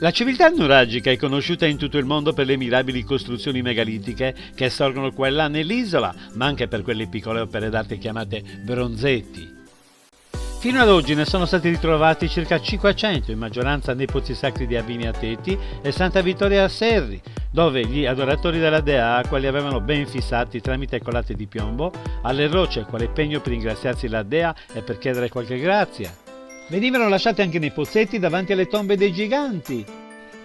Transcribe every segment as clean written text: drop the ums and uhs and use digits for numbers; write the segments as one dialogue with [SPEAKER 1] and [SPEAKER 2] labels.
[SPEAKER 1] La civiltà nuragica è conosciuta in tutto il mondo per le mirabili costruzioni megalitiche che sorgono qua e là nell'isola, ma anche per quelle piccole opere d'arte chiamate bronzetti. Fino ad oggi ne sono stati ritrovati circa 500, in maggioranza nei pozzi sacri di Abini a Teti e Santa Vittoria a Serri, dove gli adoratori della dea Acqua li avevano ben fissati tramite colate di piombo alle rocce quale pegno per ringraziarsi la dea e per chiedere qualche grazia. Venivano lasciate anche nei pozzetti davanti alle tombe dei giganti.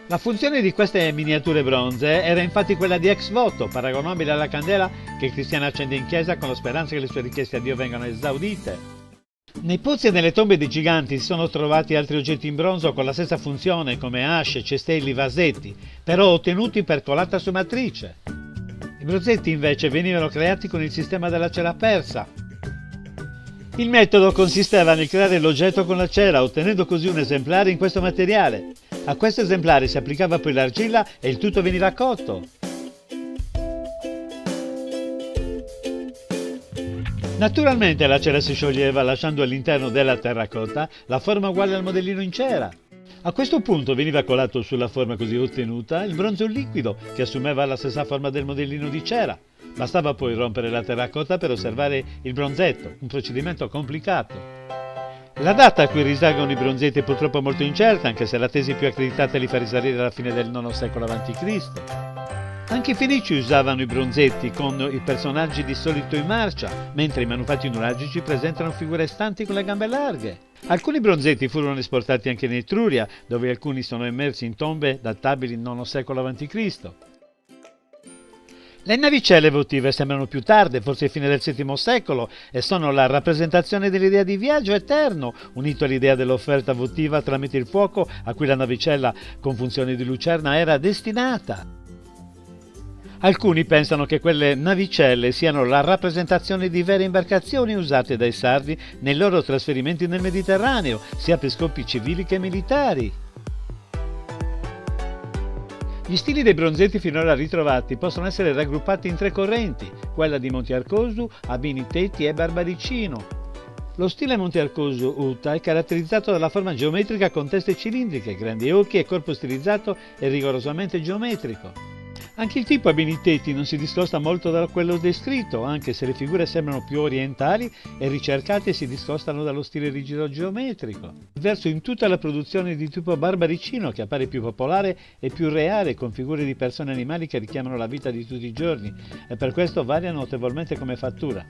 [SPEAKER 1] La funzione di queste miniature bronze era infatti quella di ex voto, paragonabile alla candela che il cristiano accende in chiesa con la speranza che le sue richieste a Dio vengano esaudite. Nei pozzi e nelle tombe dei giganti si sono trovati altri oggetti in bronzo con la stessa funzione come asce, cestelli, vasetti, però ottenuti per colata su matrice. I bronzetti invece venivano creati con il sistema della cera persa. Il metodo consisteva nel creare l'oggetto con la cera, ottenendo così un esemplare in questo materiale. A questo esemplare si applicava poi l'argilla e il tutto veniva cotto. Naturalmente la cera si scioglieva lasciando all'interno della terracotta la forma uguale al modellino in cera. A questo punto veniva colato sulla forma così ottenuta il bronzo liquido che assumeva la stessa forma del modellino di cera. Bastava poi rompere la terracotta per osservare il bronzetto, un procedimento complicato. La data a cui risalgono i bronzetti è purtroppo molto incerta, anche se la tesi più accreditata li fa risalire alla fine del IX secolo a.C. Anche i Fenici usavano i bronzetti con i personaggi di solito in marcia, mentre i manufatti nuragici presentano figure stanti con le gambe larghe. Alcuni bronzetti furono esportati anche in Etruria, dove alcuni sono emersi in tombe databili IX secolo a.C. Le navicelle votive sembrano più tarde, forse fine del VII secolo, e sono la rappresentazione dell'idea di viaggio eterno, unito all'idea dell'offerta votiva tramite il fuoco a cui la navicella con funzione di lucerna era destinata. Alcuni pensano che quelle navicelle siano la rappresentazione di vere imbarcazioni usate dai sardi nei loro trasferimenti nel Mediterraneo, sia per scopi civili che militari. Gli stili dei bronzetti finora ritrovati possono essere raggruppati in tre correnti, quella di Monte Arcosu, Abini Teti e Barbaricino. Lo stile Monte Arcosu Uta è caratterizzato dalla forma geometrica con teste cilindriche, grandi occhi e corpo stilizzato e rigorosamente geometrico. Anche il tipo Abini Teti non si discosta molto da quello descritto, anche se le figure sembrano più orientali e ricercate e si discostano dallo stile rigido geometrico. Il verso in tutta la produzione di tipo Barbaricino, che appare più popolare e più reale, con figure di persone e animali che richiamano la vita di tutti i giorni, e per questo varia notevolmente come fattura.